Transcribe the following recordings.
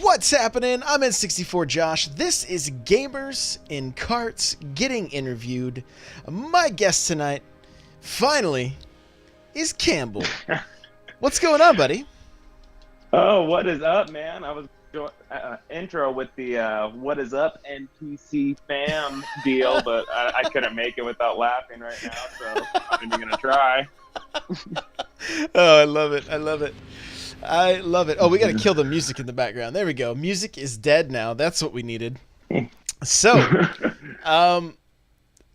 What's happening? I'm N64 Josh. This is Gamers in Karts Getting Interviewed. My guest tonight, finally, is Campbell. What's going on, buddy? Oh, what is up, man? I was doing intro with the what is up NPC fam deal, but I couldn't make it without laughing right now, so I'm even gonna try. Oh, I love it. I love it. I love it. Oh, we got to kill the music in the background. There we go. Music is dead now. That's what we needed. So,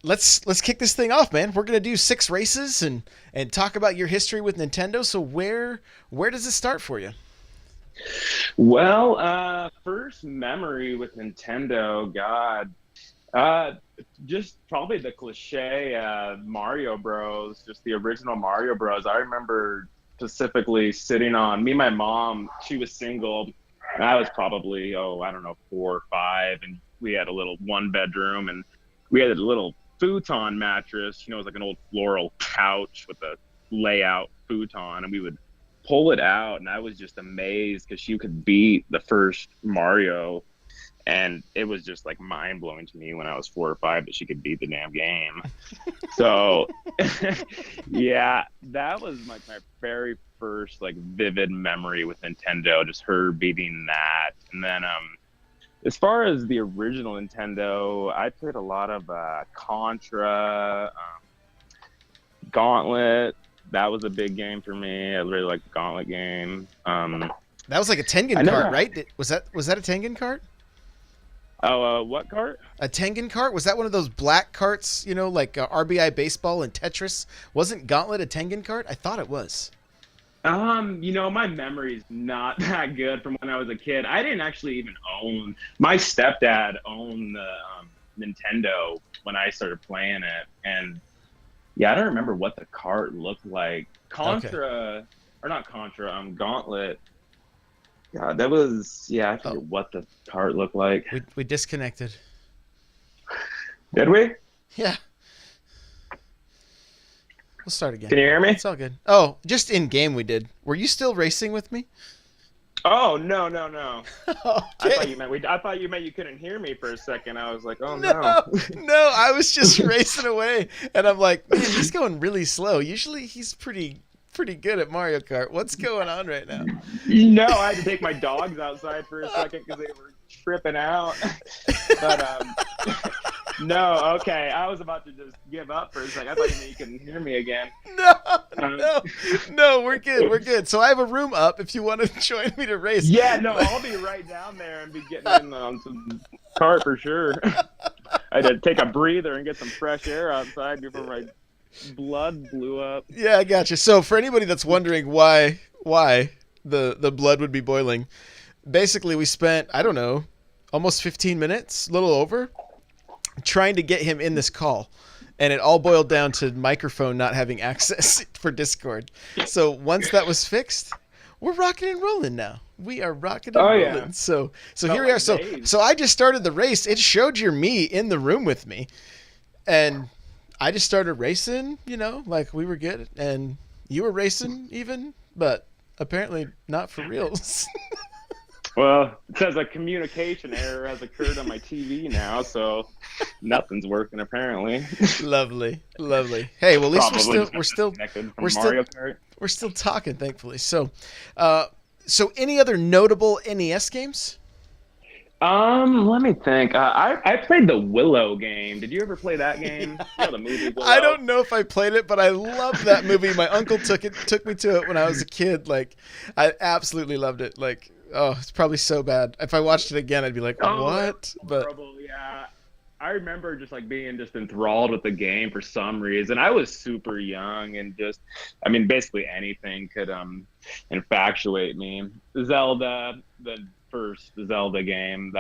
let's kick this thing off, man. We're gonna do 6 races and talk about your history with Nintendo. So where does it start for you? Well, first memory with Nintendo, God, just probably the cliche Mario Bros. Just the original Mario Bros. I remember specifically sitting on me and my mom. She was single and I was probably 4 or 5, and we had a little 1-bedroom, and we had a little futon mattress, it was like an old floral couch with a layout futon, and we would pull it out, and I was just amazed because she could beat the first Mario, and it was just like mind-blowing to me when I was 4 or 5 that she could beat the damn game. So yeah, that was like my very first like vivid memory with Nintendo, just her beating that. And then as far as the original Nintendo, I played a lot of Contra, Gauntlet. That was a big game for me. I really liked the Gauntlet game. That was like a Tengen cart, right? Was that a Tengen cart? Oh, what cart? A Tengen cart? Was that one of those black carts, like RBI Baseball and Tetris? Wasn't Gauntlet a Tengen cart? I thought it was. My memory's not that good from when I was a kid. I didn't actually even own. My stepdad owned the Nintendo when I started playing it, and yeah, I don't remember what the cart looked like. Gauntlet. God, that was, I forget what the cart looked like. We disconnected. Did we? Yeah. We'll start again. Can you hear me? It's all good. Oh, just in game we did. Were you still racing with me? Oh, no. Okay. I thought you meant you couldn't hear me for a second. I was like, oh no. No, I was just racing away, and I'm like, man, he's going really slow. Usually he's pretty good at Mario Kart. What's going on right now? I had to take my dogs outside for a second because they were tripping out. But no, okay. I was about to just give up for a second. I thought you couldn't hear me again. No, we're good. So I have a room up if you want to join me to race. Yeah, no, I'll be right down there and be getting in on some cart for sure. I had to take a breather and get some fresh air outside before my blood blew up. Yeah, I gotcha. So for anybody that's wondering why the blood would be boiling, basically we spent, I don't know, almost 15 minutes, a little over, trying to get him in this call. And it all boiled down to microphone not having access for Discord. So once that was fixed, we're rocking and rolling now. We are rocking and rolling. Yeah. So here we are. So I just started the race. It showed your me in the room with me. And I just started racing, like we were good. And you were racing even, but apparently not for reals. Well, it says a communication error has occurred on my TV now, so nothing's working apparently. Lovely. Hey, well, at least we're still talking, thankfully. So any other notable NES games? Let me think. I played the Willow game. Did you ever play that game? The movie Willow? I don't know if I played it, but I love that movie. My uncle took me to it when I was a kid. Like, I absolutely loved it. Like, oh, it's probably so bad. If I watched it again, I'd be like, what? But yeah, I remember just like being just enthralled with the game for some reason. I was super young and basically anything could infatuate me. Zelda, the first Zelda game,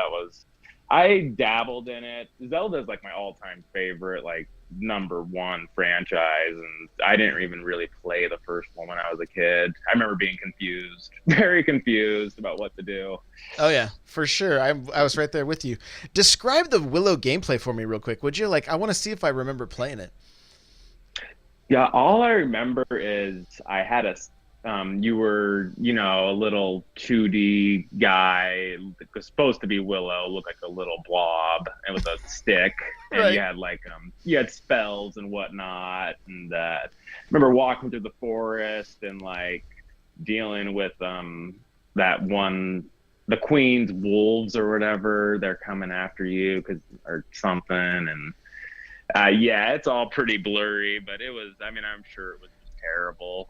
I dabbled in it. Zelda's like my all-time favorite, like #1 franchise, and I didn't even really play the first one when I was a kid. I remember being very confused about what to do. Oh yeah, for sure. I was right there with you. Describe the Willow gameplay for me real quick, would you? Like, I want to see if I remember playing it. Yeah, all I remember is I had a you were, a little 2D guy. It was supposed to be Willow, looked like a little blob, and with a stick, and Right. you had spells and whatnot. And remember walking through the forest and like dealing with that one, the Queen's wolves or whatever. They're coming after you because or something, and yeah, it's all pretty blurry, but it was. I mean, I'm sure it was just terrible.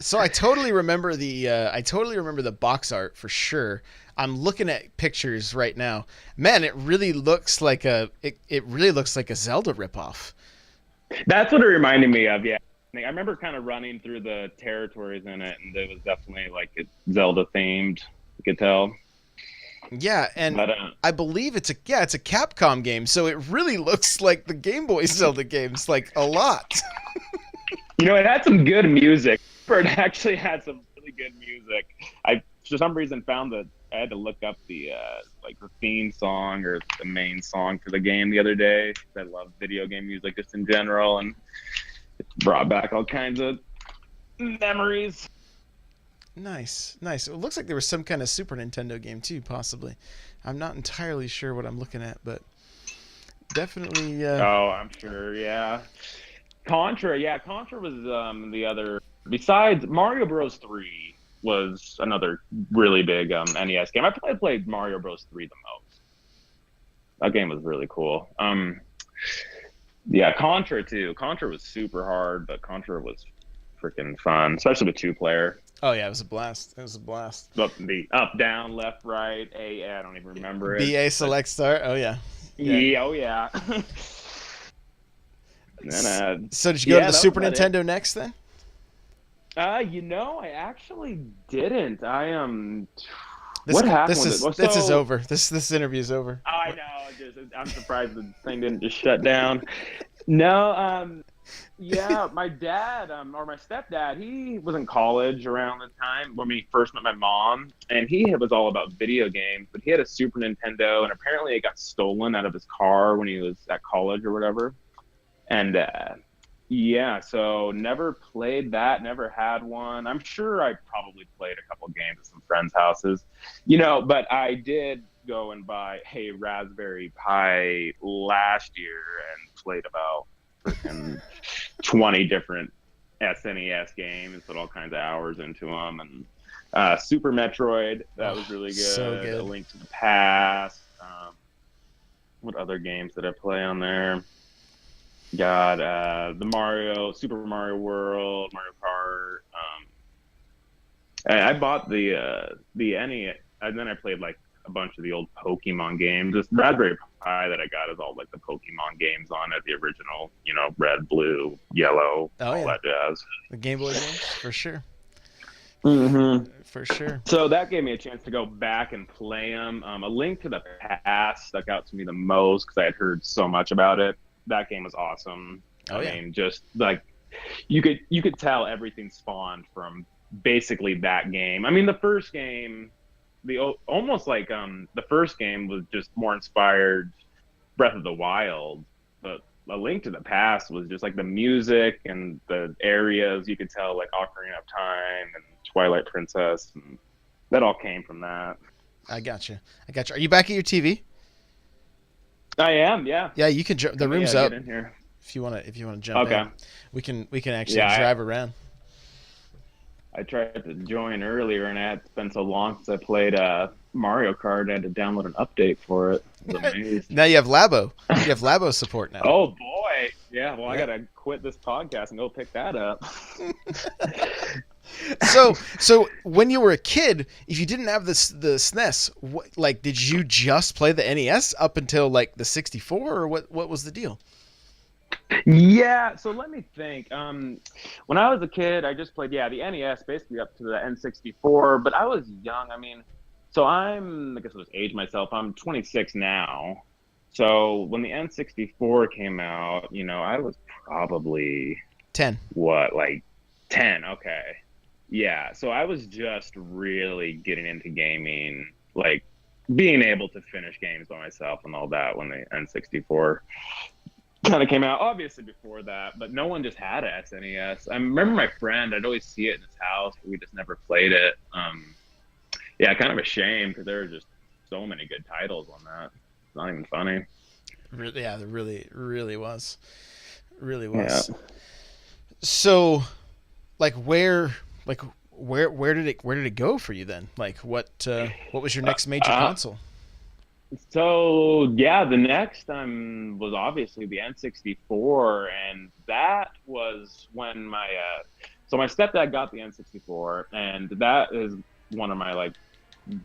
So I totally remember the box art for sure. I'm looking at pictures right now. Man, it really looks like a Zelda ripoff. That's what it reminded me of. Yeah, I remember kind of running through the territories in it, and it was definitely like it's Zelda themed. You could tell, Yeah, and but I believe it's a Capcom game, so it really looks like the Game Boy Zelda games, like a lot. it had some good music. It actually had some really good music. I for some reason found that I had to look up the like the theme song or the main song for the game the other day. I love video game music just in general, and it brought back all kinds of memories. Nice, nice. It looks like there was some kind of Super Nintendo game too, possibly. I'm not entirely sure what I'm looking at, but definitely. Oh, I'm sure. Yeah. Contra, yeah, Contra was the other. Besides Mario Bros. 3 was another really big NES game. I probably played Mario Bros. 3 the most. That game was really cool. Yeah, Contra too. Contra was super hard, but Contra was freaking fun, especially with two player. Oh yeah, it was a blast. It was a blast. The up, down, left, right, A. I don't even remember it. BA select start. Oh yeah, yeah. Yeah, oh yeah. And then, So did you go to yeah, the that was Super about it. Nintendo next then? I actually didn't. This What happened this with it? is Well, this is so over. This interview's over. I know. I'm surprised the thing didn't just shut down. No, yeah, my dad, or my stepdad, he was in college around the time when we first met my mom, and he was all about video games. But he had a Super Nintendo, and apparently it got stolen out of his car when he was at college or whatever. And yeah, so never played that, never had one. I'm sure I probably played a couple games at some friends' houses, but I did go and buy a Raspberry Pi last year and played about freaking 20 different SNES games, put all kinds of hours into them. And Super Metroid, that was really good. So A good. Link to the Past. What other games did I play on there? Got the Super Mario World, Mario Kart. I bought the NES, and then I played like a bunch of the old Pokemon games. This Raspberry Pi that I got is all like the Pokemon games on it, the original, red, blue, yellow, Oh all yeah, that jazz. the Game Boy games for sure, Mm-hmm. for sure. So that gave me a chance to go back and play them. A Link to the Past stuck out to me the most because I had heard so much about it. That game was awesome. Oh I yeah. mean, just like you could tell everything spawned from basically that game. I mean, the first game, almost like the first game was just more inspired Breath of the Wild, but A Link to the Past was just like the music and the areas you could tell like Ocarina of Time and Twilight Princess, and that all came from that. I got you. I got you. Are you back at your TV? I am, yeah. Yeah, you can. The room's Yeah, up get in here. if you want to. If you want to jump Okay. in, we can actually Yeah, drive around. I tried to join earlier, and it's been so long since I played Mario Kart. I had to download an update for it. I was amazed. Now you have Labo. You have Labo support now. Oh boy, yeah. Well, I Yeah. gotta quit this podcast and go pick that up. So when you were a kid, if you didn't have the SNES, like did you just play the NES up until like the 64, or what was the deal? Yeah, so let me think. When I was a kid, I just played the NES basically up to the N64, but I was young. I mean, so I guess I'll just age myself. I'm 26 now. So when the N64 came out, I was probably 10. what, like 10? Okay. Yeah, so I was just really getting into gaming, like being able to finish games by myself and all that when the N64 kind of came out obviously before that, but no one just had a SNES. I remember my friend, I'd always see it in his house, but we just never played it. Yeah, kind of a shame because there were just so many good titles on that. It's not even funny. Really, yeah, there really was, really Yeah. was. So, like, where did it go for you then? Like, what was your next major Uh, console? so yeah, the next was obviously the N64, and that was when my stepdad got the N64, and that is one of my like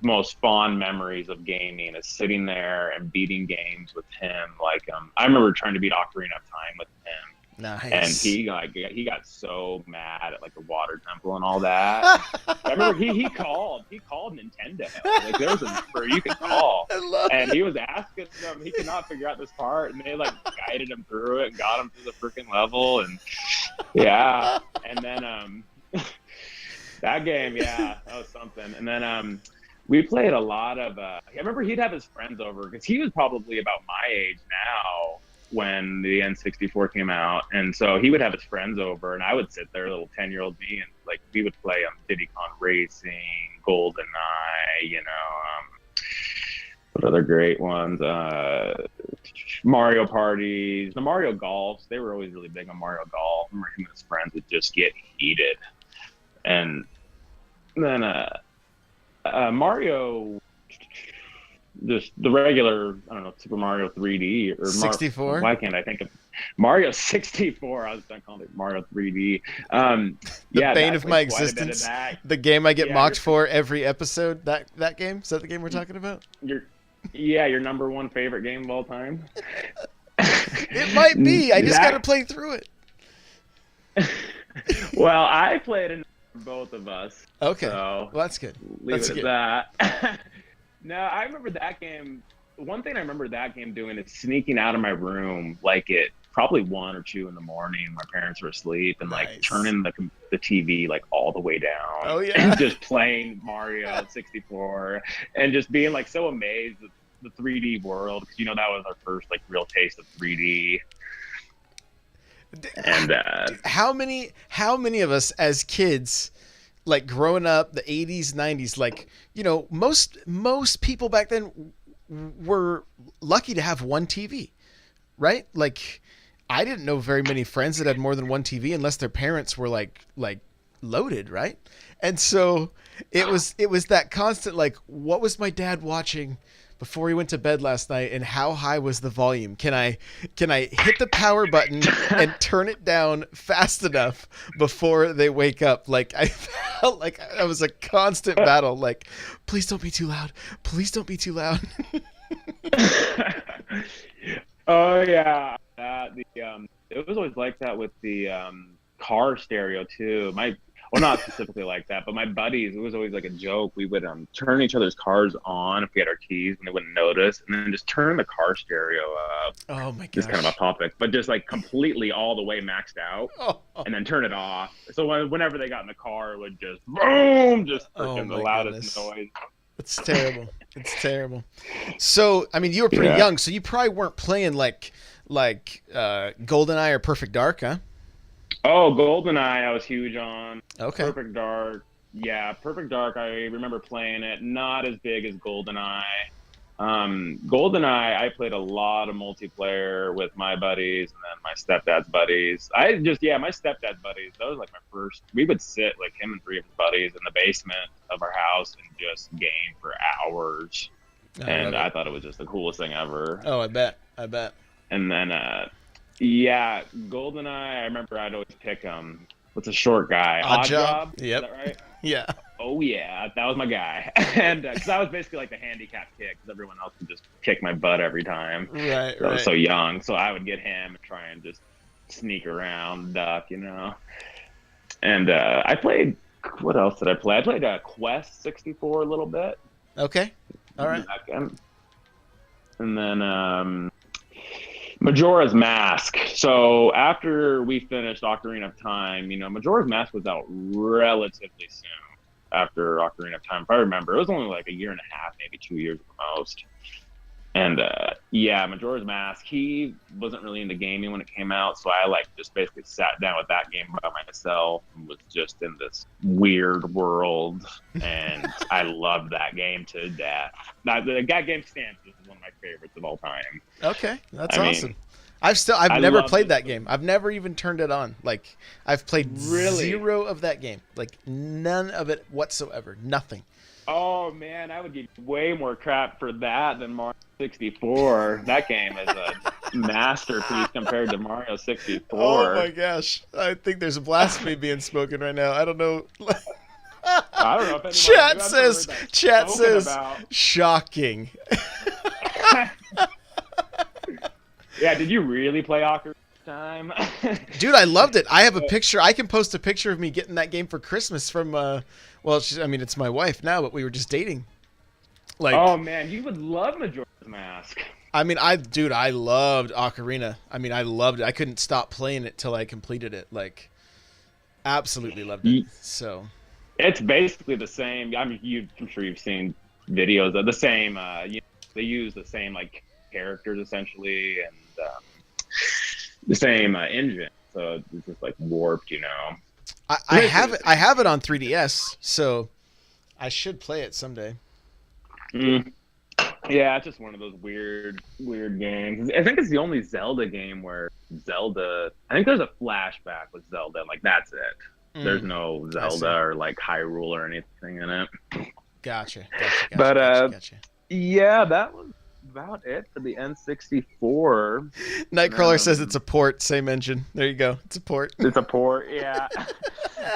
most fond memories of gaming is sitting there and beating games with him. Like I remember trying to beat Ocarina of Time with him, and Nice. he got so mad at like the water temple and all that. I remember he called Nintendo. Like there was a number you could call, I love and it. he was asking them. He could not figure out this part, and they like guided him through it and got him through the freaking level. And yeah, and then that game, yeah, that was something. And then we played a lot of. I remember he'd have his friends over because he was probably about my age now when the N64 came out, and so he would have his friends over, and I would sit there, little 10-year-old me, and like we would play Diddy Kong Racing, GoldenEye, what other great ones? Mario parties, the Mario Golfs. They were always really big on Mario Golf. I remember him and his friends would just get heated, and then Mario, just the regular, I don't know, Super Mario 3D or 64. why can't I think of Mario 64? I was done calling it Mario 3D. The Yeah, bane that of my played quite a bit of existence. that. The game I get Yeah, mocked for every episode. That game? Is that the game we're talking about? your your number one favorite game of all time. It might be. I just got to That play through it. well, I played in both of us, Okay. so Well, that's good. leave That's it good. at that. No, I remember that game. One thing I remember that game doing is sneaking out of my room like it probably 1 or 2 in the morning. My parents were asleep, and like Nice. turning the TV like all the way down Oh and yeah. just playing Mario 64 and just being like so amazed at the 3D world because that was our first like real taste of 3D. And How many of us as kids, like growing up the 80s 90s, like, most people back then were lucky to have one TV, right? Like, I didn't know very many friends that had more than one TV unless their parents were like loaded, right? And so it was that constant, like, what was my dad watching before he went to bed last night, and how high was the volume? Can I hit the power button and turn it down fast enough before they wake up? Like, I felt like I was a constant battle. Like, please don't be too loud. Please don't be too loud. oh yeah, it was always like that with the car stereo too. Well, not specifically like that, but my buddies, it was always like a joke. We would turn each other's cars on if we had our keys and they wouldn't notice, and then just turn the car stereo up. Oh my Just kind of gosh. a topic, but just like completely all the way maxed out, Oh, oh, and then turn it off. So whenever they got in the car, it would just boom, just oh freaking the my loudest goodness. noise. It's terrible. It's terrible. So, I mean, you were pretty Yeah. young, so you probably weren't playing like GoldenEye or Perfect Dark, huh? Oh, GoldenEye, I was huge on. Okay. Perfect Dark. Yeah, Perfect Dark, I remember playing it. Not as big as GoldenEye. GoldenEye, I played a lot of multiplayer with my buddies and then my stepdad's buddies. My stepdad's buddies, that was like my first. We would sit, like him and 3 of his buddies, in the basement of our house and just game for hours. I love And it. I thought it was just the coolest thing ever. Oh, I bet. I bet. And then yeah, GoldenEye. I remember I'd always pick what's a short guy? Odd Odd Job. Job. Is Yep. that right? Yeah. Oh yeah, that was my guy. And because I was basically like the handicap kick, because everyone else would just kick my butt every time. Right. 'Cause I was Right. so young, so I would get him and try and just sneak around, duck, And I played. What else did I play? I played Quest 64 a little bit. Okay. All right. And then Majora's Mask. So after we finished Ocarina of Time, Majora's Mask was out relatively soon after Ocarina of Time. If I remember, it was only like a year and a half, maybe 2 years at the most. And yeah, Majora's Mask. He wasn't really into gaming when it came out, so I like just basically sat down with that game by myself and was just in this weird world, and I loved that game to death. That game stands as one of my favorites of all time. Okay, that's I awesome. mean, I've I never loved played it. that game. I've never even turned it on. Like, I've played Really? zero of that game. Like, none of it whatsoever. Nothing. Oh man, I would give way more crap for that than Mario 64. That game is a masterpiece compared to Mario Oh 64. my gosh. I think there's a blasphemy being spoken right now. I don't know. I don't know if anyone Chat I've says, heard that chat spoken says, about. shocking. Yeah, did you really play Ocarina of Time? Dude, I loved it. I have a picture. I can post a picture of me getting that game for Christmas from, well, I mean, it's my wife now, but we were just dating. Like, Oh man, you would love Majora's Mask. I mean, I loved Ocarina. I mean, I loved it. I couldn't stop playing it till I completed it. Like, absolutely loved it. So, It's basically the same. I'm sure you've seen videos of the same. They use the same like characters essentially, and the same engine. So it's just like warped, you know. I have it. I have it on 3DS, so I should play it someday. Mm. Yeah, it's just one of those weird games. I think it's the only Zelda game where Zelda. I think there's a flashback with Zelda. Like that's it. There's no Zelda or like Hyrule or anything in it. Gotcha. But Gotcha. yeah, that was about it for the N64. Nightcrawler says it's a port, same engine. There you go. It's a port. It's a port, yeah.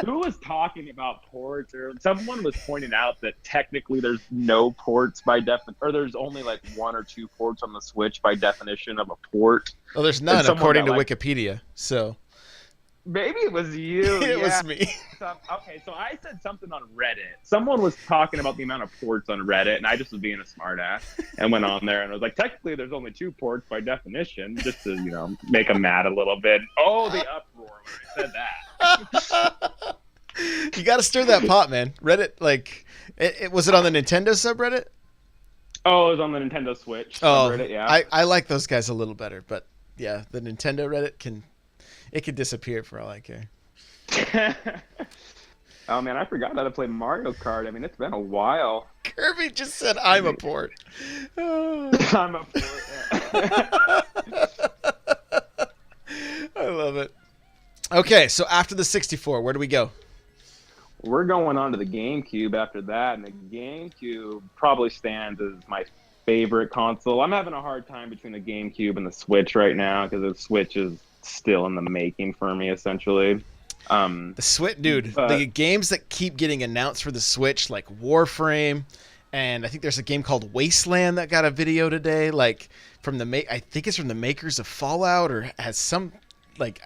Who was talking about ports? Or someone was pointing out that technically there's no ports by definition, or there's only like one or two ports on the Switch by definition of a port. Well, there's none according to Wikipedia. So maybe it was you. it was me. Okay, so I said something on Reddit. Someone was talking about the amount of ports on Reddit, and I just was being a smartass and went on there and I was like, technically, there's only two ports by definition, just to make them mad a little bit. Oh, the uproar when I said that. You got to stir that pot, man. Reddit, like, was it on the Nintendo subreddit? Oh, it was on the Nintendo Switch subreddit, yeah. I like those guys a little better, but yeah, the Nintendo Reddit can disappear for all I care. Oh man, I forgot how to play Mario Kart. I mean, it's been a while. Kirby just said, "I'm a port." I'm a port. I love it. Okay, so after the 64, where do we go? We're going on to the GameCube after that, and the GameCube probably stands as my favorite console. I'm having a hard time between the GameCube and the Switch right now because the Switch is still in the making for me, essentially. The Switch, dude, the games that keep getting announced for the Switch, like Warframe, and I think there's a game called Wasteland that got a video today, like I think it's from the makers of Fallout, or has some, like,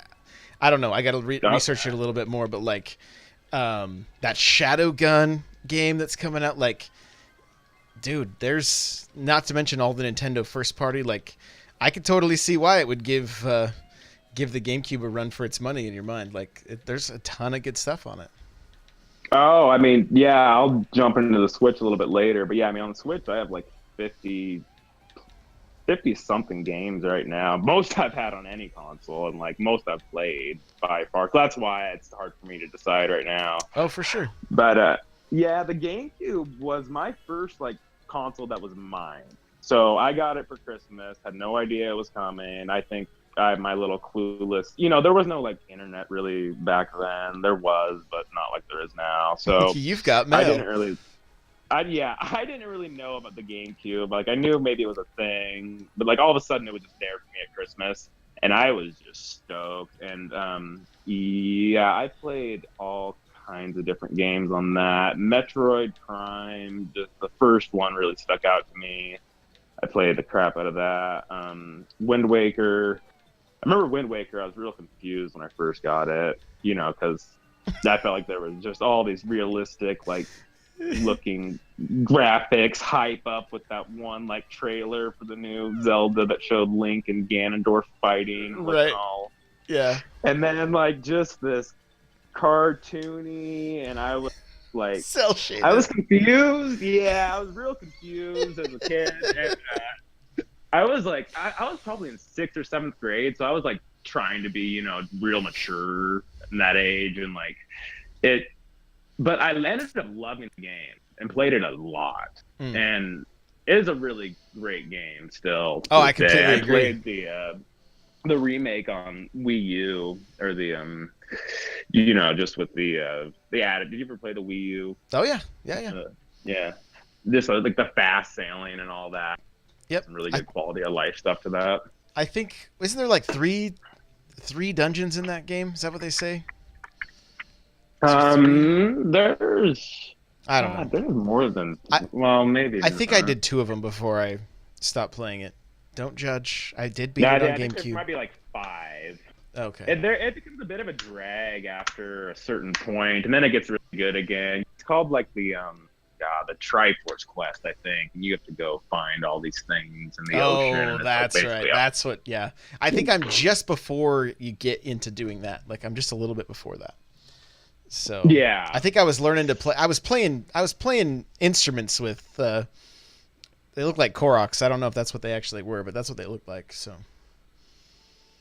I don't know, I got to research it a little bit more, but like that Shadow Gun game that's coming out, like, dude, there's, not to mention all the Nintendo first party, like, I could totally see why it would give the GameCube a run for its money in your mind. Like, there's a ton of good stuff on it. Oh, I mean, yeah, I'll jump into the Switch a little bit later. But yeah, I mean, on the Switch, I have like 50 something games right now. Most I've had on any console, and like most I've played by far. That's why it's hard for me to decide right now. Oh, for sure. But yeah, the GameCube was my first like console that was mine. So I got it for Christmas. Had no idea it was coming. I think my little clueless, there was no like internet really back then. There was, but not like there is now. So you've got mail. I didn't really know about the GameCube. Like I knew maybe it was a thing, but like all of a sudden it was just there for me at Christmas, and I was just stoked. And yeah, I played all kinds of different games on that. Metroid Prime, just the first one really stuck out to me. I played the crap out of that. Wind Waker. I remember Wind Waker, I was real confused when I first got it, because I felt like there was just all these realistic, like, looking graphics hype up with that one, like, trailer for the new Zelda that showed Link and Ganondorf fighting. Right. All. Yeah. And then, like, just this cartoony, and I was, like... Cell shaded. I was confused. Yeah, I was real confused as a kid. And, I was like, I was probably in 6th or 7th grade, so I was like trying to be, real mature in that age, and like it. But I ended up loving the game and played it a lot, Mm. and it is a really great game still Oh, to I this day. completely I agree. played the remake on Wii U, or the just with the added. Did you ever play the Wii U? Oh yeah, yeah, yeah. Yeah, just like the fast sailing and all that. Yep. Some really I good quality of life stuff to that. I think isn't there like three dungeons in that game? Is that what they say? Is there three? There's I don't know. God, there's more than I well, maybe I there's think I not. did two of them before I stopped playing it. Don't judge. I did beat No, it on I think there GameCube. might be like five. Okay. It becomes a bit of a drag after a certain point, and then it gets really good again. It's called like the Triforce quest, I think. And you have to go find all these things in the ocean, Oh, and it's like that's right. basically That's what. Yeah. I think I'm just before you get into doing that. Like I'm just a little bit before that. So I yeah. think I was learning to play. I was playing instruments with. They look like Koroks. I don't know if that's what they actually were, but that's what they look like. So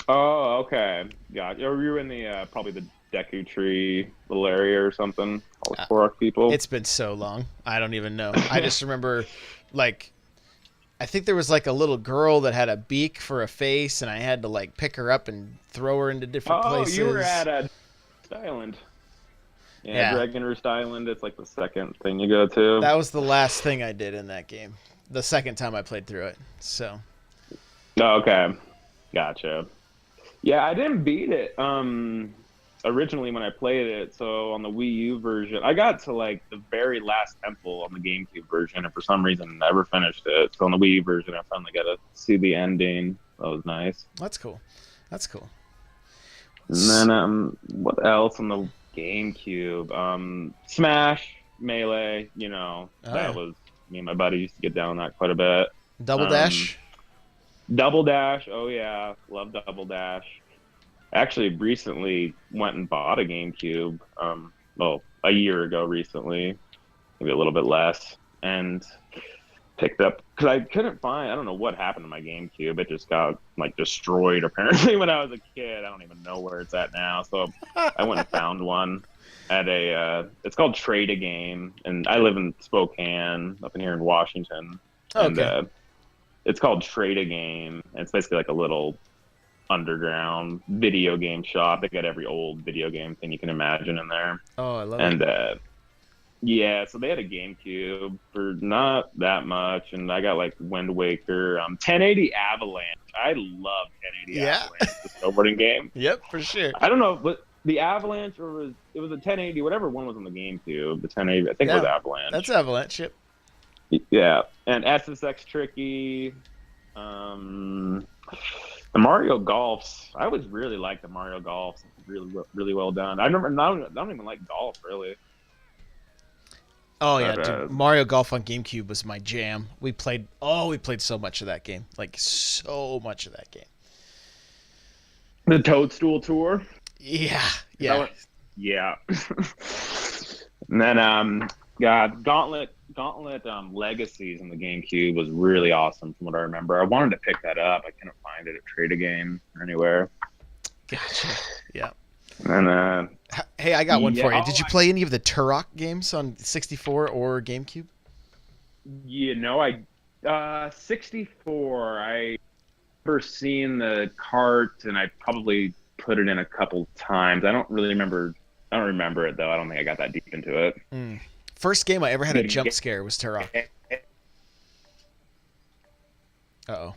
Oh, okay. Yeah, you were in the probably the Deku Tree little area or something. All the uh, Korok people. it's been so long. I don't even know. I just remember, like, I think there was like a little girl that had a beak for a face, and I had to like pick her up and throw her into different Oh, you were places. at Island. Yeah, Yeah, Dragon Roost Island. It's like the second thing you go to. that was the last thing I did in that game. The second time I played through it. So Oh, okay, gotcha. Yeah, I didn't beat it originally when I played it. So on the Wii U version, I got to like the very last temple on the GameCube version, and for some reason never finished it. So on the Wii U version, I finally got to see the ending. That was nice. that's cool. That's cool. And then what else on the GameCube? Smash, Melee. Oh That yeah, was me and my buddy used to get down on that quite a bit. Double Um, Dash. Double Dash. Oh yeah, love Double Dash. Actually, recently went and bought a GameCube. Well, a year ago, recently, maybe a little bit less, and picked up because I couldn't find. I don't know what happened to my GameCube. It just got like destroyed apparently when I was a kid. I don't even know where it's at now. So I went and found one at it's called Trade a Game, and I live in Spokane, up in here in Washington, and Okay. it's called Trade a Game. And it's basically like a little underground video game shop. They got every old video game thing you can imagine in there. Oh, I love it. And yeah, so they had a GameCube for not that much, and I got like Wind Waker, 1080 Avalanche. I love 1080 Yeah. Avalanche, the snowboarding game. Yep, for sure. I don't know, but the Avalanche or it was a 1080, whatever one was on the GameCube. The 1080, I think it was Yeah, Avalanche. that's Avalanche. Yep. Yeah, and Ep.6 Tricky. The Mario Golfs. I always really liked the Mario Golfs. Really, really well done. I don't even like golf really. Oh yeah, But dude, Mario Golf on GameCube was my jam. We played so much of that game. Like so much of that game. the Toadstool Tour. Yeah, Is that yeah. what- Yeah. And then God, Gauntlet Legacies in the GameCube was really awesome from what I remember. I wanted to pick that up. I couldn't find it at Trade a Game or anywhere. Gotcha. Yeah. And Hey, I got one for you. yeah, Did you play any of the Turok games on 64 or GameCube? I 64. I remember seeing the cart, and I probably put it in a couple times. I don't remember it though. I don't think I got that deep into it. Mm. First game I ever had a jump scare was Turok. Uh-oh.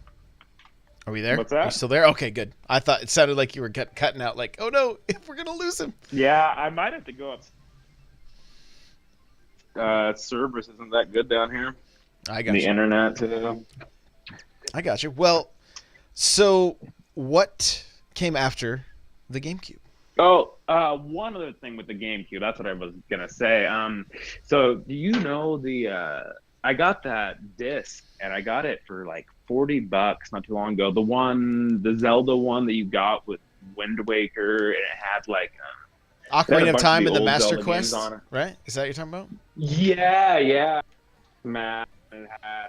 Are we there? What's that? Are you still there? Okay, good. I thought it sounded like you were cutting out like, oh no, we're going to lose him. Yeah, I might have to go up. Service isn't that good down here. I got The you. internet too. I got you. Well, so what came after the GameCube? Oh, one other thing with the GameCube. That's what I was gonna say. So do you know I got that disc, and I got it for like $40 not too long ago. The Zelda one that you got with Wind Waker, and it had like it had a Ocarina of bunch Time the and the old Master Zelda games Quest, on it. right? Is that what you're talking about? Yeah, Matt, and it had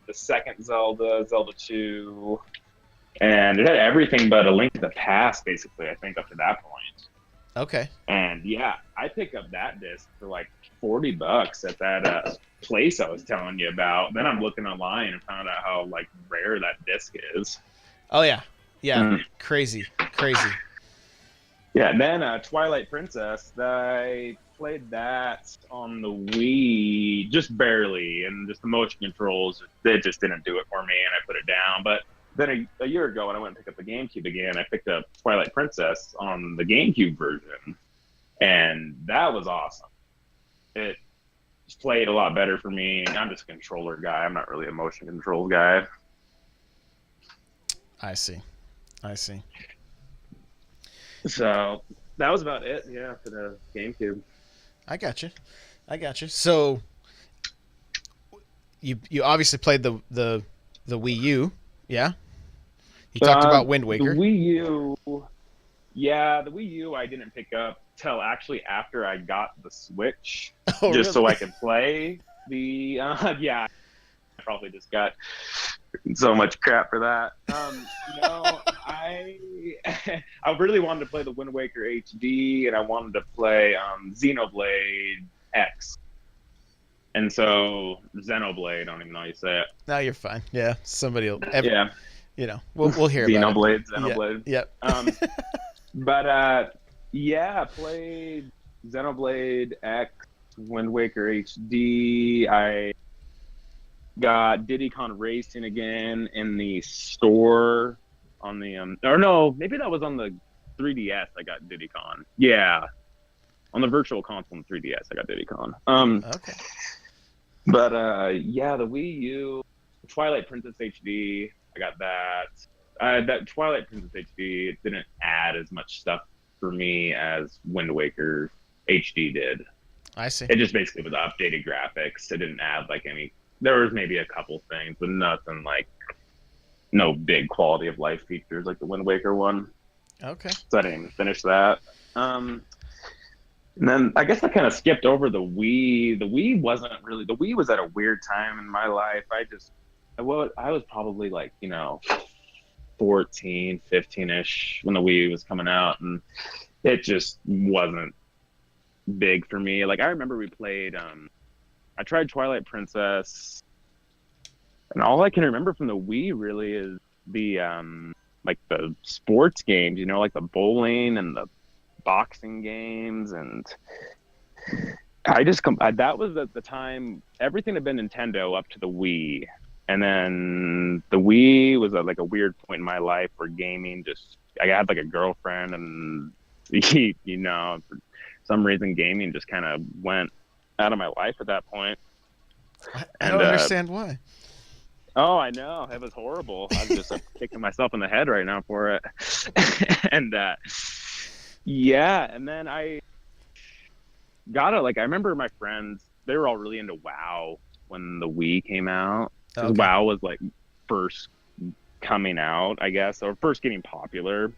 the second Zelda, Zelda 2, and it had everything but A Link to the Past, basically, I think, up to that point. Okay. And yeah, I picked up that disc for like $40 at that place I was telling you about. Then I'm looking online and found out how like rare that disc is. Oh yeah. Yeah. Mm. Crazy. Crazy. Yeah, and then Twilight Princess, I played that on the Wii just barely, and just the motion controls, they just didn't do it for me, and I put it down. But then a year ago, when I went and picked up the GameCube again, I picked up Twilight Princess on the GameCube version, and that was awesome. It just played a lot better for me. I'm just a controller guy. I'm not really a motion control guy. I see. So that was about it, yeah, for the GameCube. I got you. So you obviously played the Wii U, yeah? You talked about Wind Waker. The Wii U, yeah, the Wii U I didn't pick up till actually after I got the Switch, Oh, just so really? I could play the. Yeah, I probably just got so much crap for that. No, I really wanted to play the Wind Waker HD, and I wanted to play Xenoblade X. And so Xenoblade, I don't even know how you say it. No, you're fine. Yeah, somebody will. Yeah, You know, we'll hear about it. Xenoblade. Yep. But yeah, played Xenoblade X, Wind Waker HD. I got Diddy Kong Racing again in the store on the or no, maybe that was on the 3DS. I got Diddy Kong. Yeah, on the Virtual Console on 3DS, I got Diddy Kong. Okay. But yeah, the Wii U, Twilight Princess HD, I got that. That Twilight Princess HD, it didn't add as much stuff for me as Wind Waker HD did. I see. It just basically was updated graphics. It didn't add like any. There was maybe a couple things, but nothing like no big quality of life features like the Wind Waker one. Okay. So I didn't even finish that. And then I guess I kind of skipped over the Wii. The Wii wasn't really. The Wii was at a weird time in my life. I was probably like 14, 15-ish when the Wii was coming out, and it just wasn't big for me. Like I remember we played I tried Twilight Princess, and all I can remember from the Wii really is the like the sports games, like the bowling and the boxing games, and that was at the time everything had been Nintendo up to the Wii. And then the Wii was like a weird point in my life where gaming I had like a girlfriend, and for some reason gaming just kind of went out of my life at that point. I don't understand why. Oh, I know. It was horrible. I was just kicking myself in the head right now for it. And yeah, and then I remember my friends, they were all really into WoW when the Wii came out. Okay. WoW was like first coming out, I guess, or first getting popular.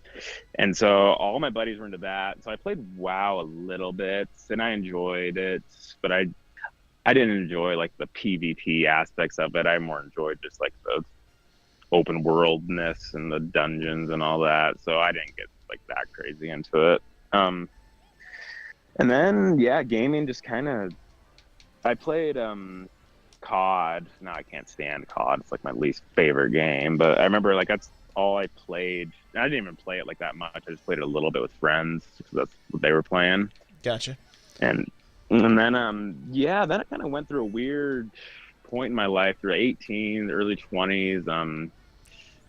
And so all my buddies were into that. So I played WoW a little bit and I enjoyed it, but I didn't enjoy like the PvP aspects of it. I more enjoyed just like the open worldness and the dungeons and all that. So I didn't get like that crazy into it. And then yeah, gaming just kind of, I played COD. Now I can't stand COD. It's like my least favorite game. But I remember like that's all I played. I didn't even play it like that much. I just played it a little bit with friends because that's what they were playing. Gotcha. And then yeah, then I kind of went through a weird point in my life through 18, the early 20s. A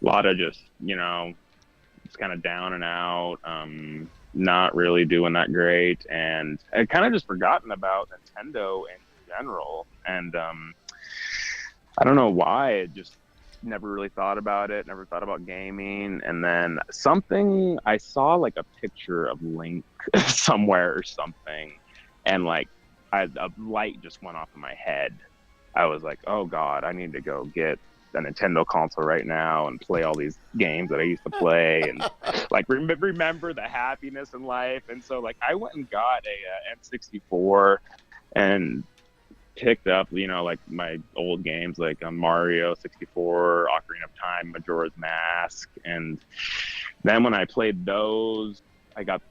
lot of just just kind of down and out. Not really doing that great, and I kind of just forgotten about Nintendo in general. And I don't know why. I just never really thought about it. Never thought about gaming. And then I saw like a picture of Link somewhere or something, and like a light just went off in my head. I was like, oh God, I need to go get a Nintendo console right now and play all these games that I used to play and like remember the happiness in life. And so like I went and got a N64 and picked up, like my old games, like Mario 64, Ocarina of Time, Majora's Mask, and then when I played those, I got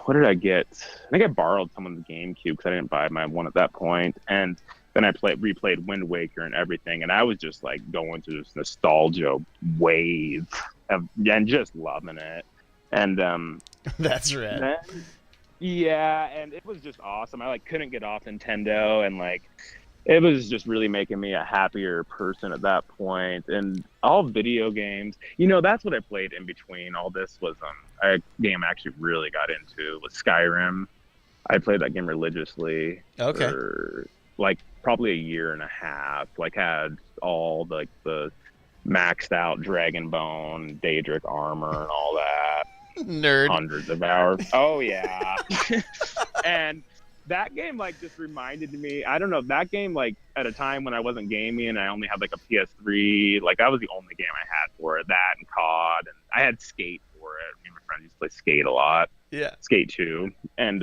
what did I get? I think I borrowed someone's GameCube because I didn't buy my one at that point, and then I replayed Wind Waker and everything, and I was just like going through this nostalgia wave and just loving it. And That's rad. yeah, and it was just awesome. I like couldn't get off Nintendo, and like it was just really making me a happier person at that point. And all video games, that's what I played in between all this was a game I actually really got into was Skyrim. I played that game religiously for like probably a year and a half. Like had all the maxed out Dragonbone, Daedric armor and all that. Nerd. Hundreds of hours. Oh yeah. And that game like just reminded me, I don't know, that game like at a time when I wasn't gaming and I only had like a PS3, like that was the only game I had for it. That and COD, and I had Skate for it. Me and my friend used to play Skate a lot. Yeah. Skate 2. And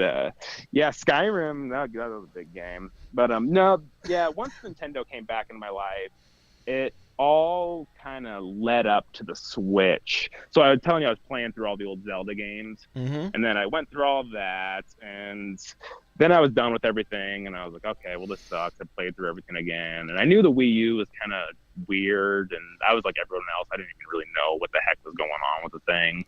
yeah, Skyrim, that was a big game. But no, yeah, once Nintendo came back into my life, it all kind of led up to the Switch. So I was telling you I was playing through all the old Zelda games, and then I went through all of that, and then I was done with everything, and I was like, okay, well, this sucks. I played through everything again, and I knew the Wii U was kind of weird, and I was like everyone else. I didn't even really know what the heck was going on with the thing,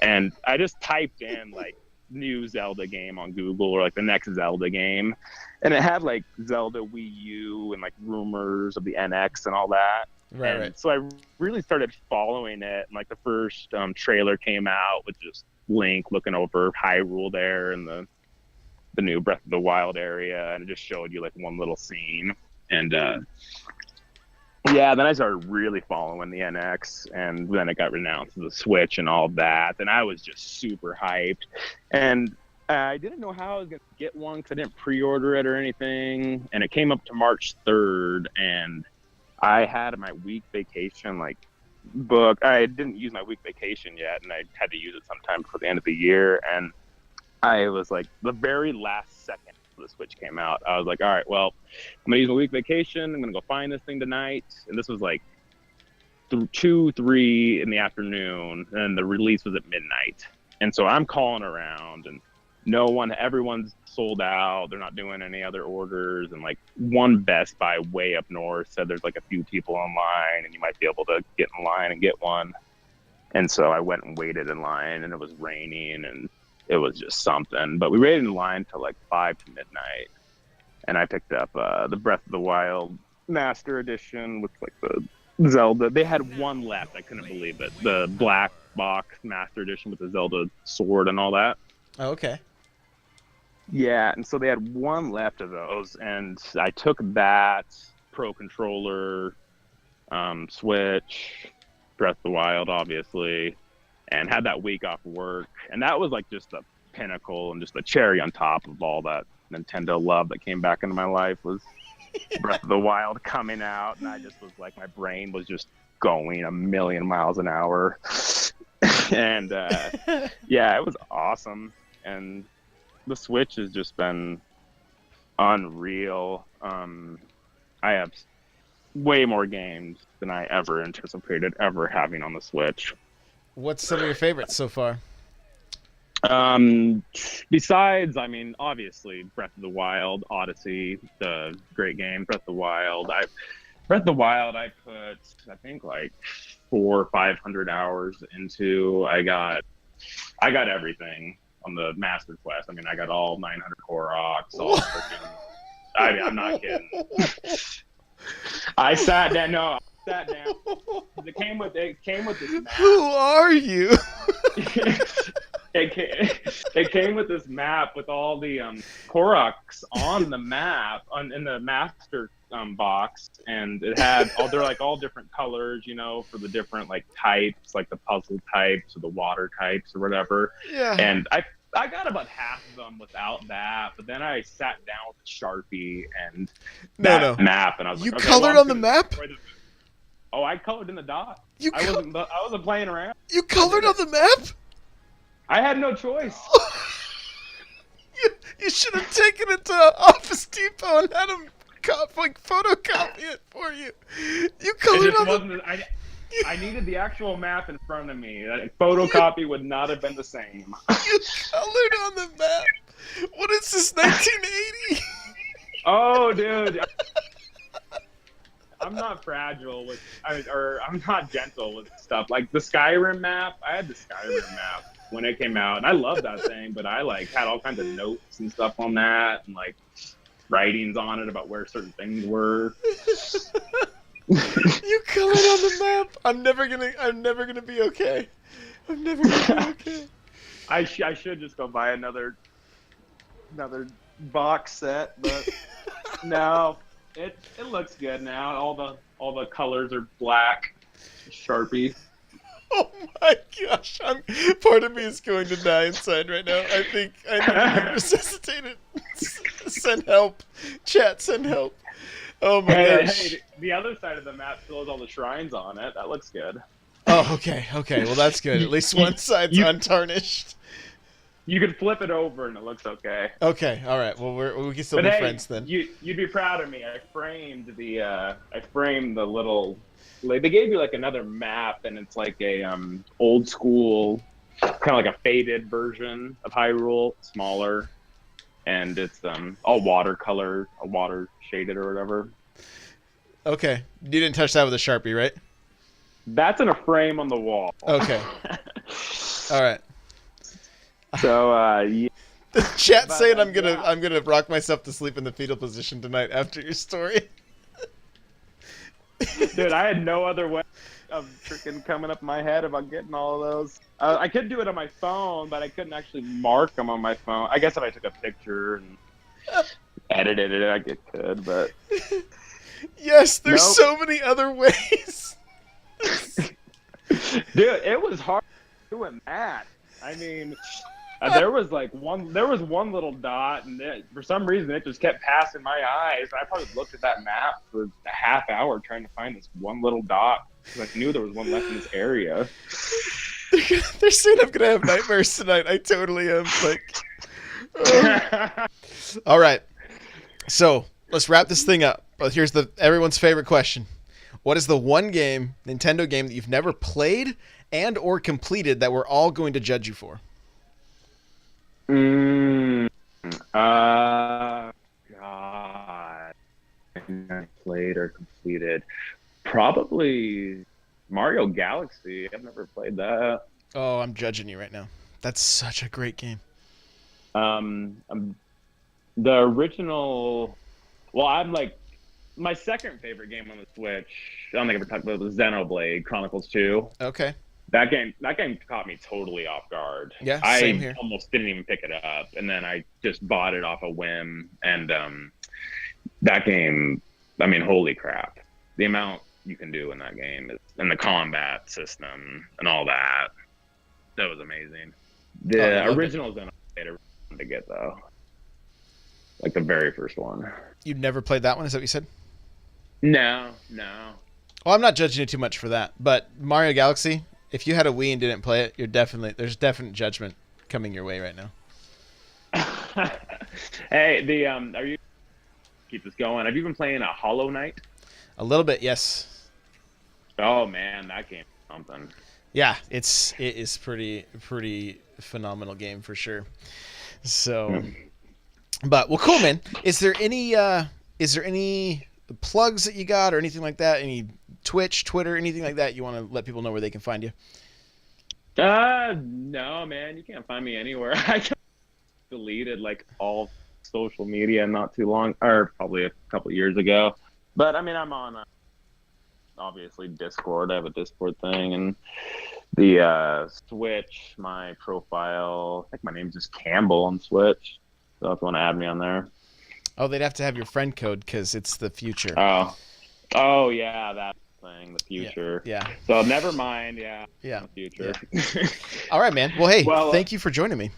and I just typed in like new Zelda game on Google or like the next Zelda game, and it had like Zelda Wii U and like rumors of the NX and all that. Right. So I really started following it, and like the first trailer came out with just Link looking over Hyrule there and the new Breath of the Wild area, and it just showed you like one little scene. And yeah, then I started really following the NX, and then it got renounced to the Switch and all that, and I was just super hyped. And I didn't know how I was going to get one because I didn't pre-order it or anything, and it came up to March 3rd, and I had my week vacation like booked. I didn't use my week vacation yet, and I had to use it sometime before the end of the year, and I was like the very last second the Switch came out, I was like, all right, well, I'm gonna use my week vacation. I'm gonna go find this thing tonight. And this was like 2-3 in the afternoon, and the release was at midnight. And so I'm calling around, and everyone's sold out. They're not doing any other orders. And like one Best Buy way up north said there's like a few people online, and you might be able to get in line and get one. And so I went and waited in line, and it was raining, and it was just something. But we waited in line till like 5 to midnight, and I picked up the Breath of the Wild Master Edition with like the Zelda. They had one left. I couldn't believe it. The black box Master Edition with the Zelda sword and all that. Oh, okay. Yeah, and so they had one left of those, and I took that Pro Controller, Switch, Breath of the Wild, obviously, and had that week off work. And that was like just the pinnacle and just the cherry on top of all that Nintendo love that came back into my life was Breath of the Wild coming out. And I just was like, my brain was just going a million miles an hour. And yeah, it was awesome. And the Switch has just been unreal. I have way more games than I ever anticipated ever having on the Switch. What's some of your favorites so far? Besides, I mean, obviously Breath of the Wild, Odyssey, the great game. Breath of the Wild, I put, I think like 400 or 500 hours into. I got everything on the Master Quest. I mean, I got all 900 Koroks, all freaking, I'm not kidding. I sat down. No, I sat down. It came with this map. Who are you? It came with this map with all the Koroks on the map in the master box, and it had they're like all different colors, for the different like types, like the puzzle types or the water types or whatever. Yeah. And I got about half of them without that, but then I sat down with a Sharpie and map, and I was you like, colored on the map? Oh, I colored in the dot. I wasn't playing around. You colored on the map? I had no choice. You should have taken it to Office Depot and had them photocopy it for you. You It colored just on wasn't. I needed the actual map in front of me. A photocopy would not have been the same. You colored on the map. What is this, 1980? Oh, dude. I'm not fragile with, or I'm not gentle with stuff. Like the Skyrim map, I had the Skyrim map when it came out, and I loved that thing, but I like had all kinds of notes and stuff on that, and like writings on it about where certain things were. You colored on the map. I'm never gonna be okay. I'm never gonna be okay. I should just go buy another box set, but no, it looks good now. All the colors are black, Sharpie. Oh my gosh! Part of me is going to die inside right now. I think I need to be resuscitated. Send help, chat. Send help. Oh my gosh! Hey, the other side of the map still has all the shrines on it. That looks good. Oh, okay. Well, that's good. At least one side's untarnished. You could flip it over and it looks okay. Okay, all right. Well, we can still be friends then. You'd be proud of me. I framed the little. Like, they gave you like another map, and it's like a old school, kind of like a faded version of Hyrule, smaller, and it's all watercolor, water shaded or whatever. Okay, you didn't touch that with a Sharpie, right? That's in a frame on the wall. Okay. All right. So yeah. The chat saying I'm gonna rock myself to sleep in the fetal position tonight after your story. Dude, I had no other way of freaking coming up in my head about getting all of those. I could do it on my phone, but I couldn't actually mark them on my phone. I guess if I took a picture and edited it, I could, but... Yes, there's so many other ways. Dude, it was hard doing that. I mean... there was one little dot, and for some reason it just kept passing my eyes. I probably looked at that map for a half hour trying to find this one little dot because I knew there was one left in this area. They're saying I'm gonna have nightmares tonight. I totally am. Like, all right. So let's wrap this thing up. But here's everyone's favorite question: what is the one Nintendo game that you've never played and or completed that we're all going to judge you for? God, I played or completed. Probably Mario Galaxy. I've never played that. Oh, I'm judging you right now. That's such a great game. The original. Well, I'm like my second favorite game on the Switch. I don't think I ever talked about it, was Xenoblade Chronicles 2. Okay. That game caught me totally off guard. Yeah, same here. I almost didn't even pick it up, and then I just bought it off a whim. And that game, I mean, holy crap! The amount you can do in that game and the combat system and all that was amazing. The original Xenoblade I wanted to get though, like the very first one. You've never played that one? Is that what you said? No. Well, I'm not judging you too much for that, but Mario Galaxy. If you had a Wii and didn't play it, there's definite judgment coming your way right now. Hey, are you keep this going? Have you been playing a Hollow Knight? A little bit, yes. Oh man, that game is something. Yeah, it is pretty phenomenal game for sure. So, but well, cool, man. Is there any plugs that you got or anything like that? Any Twitch, Twitter, anything like that you want to let people know where they can find you? No, man, you can't find me anywhere. I deleted like all social media not too long, or probably a couple of years ago. But I mean, I'm on obviously Discord. I have a Discord thing, and the Switch. My profile, I think my name's just Campbell on Switch. So if you want to add me on there. Oh, they'd have to have your friend code because it's the future. Oh yeah, that thing, the future. Yeah. So never mind. Yeah. The future. Yeah. All right, man. Well, hey, thank you for joining me.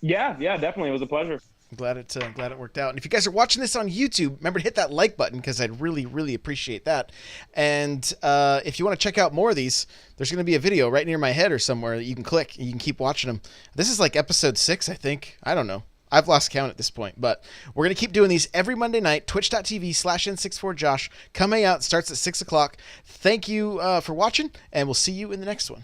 Yeah, definitely. It was a pleasure. I'm glad it worked out. And if you guys are watching this on YouTube, remember to hit that like button because I'd really, really appreciate that. And if you want to check out more of these, there's going to be a video right near my head or somewhere that you can click and you can keep watching them. This is like episode 6, I think. I don't know. I've lost count at this point, but we're going to keep doing these every Monday night, twitch.tv/N64Josh. Come hang out. Starts at 6 o'clock. Thank you for watching, and we'll see you in the next one.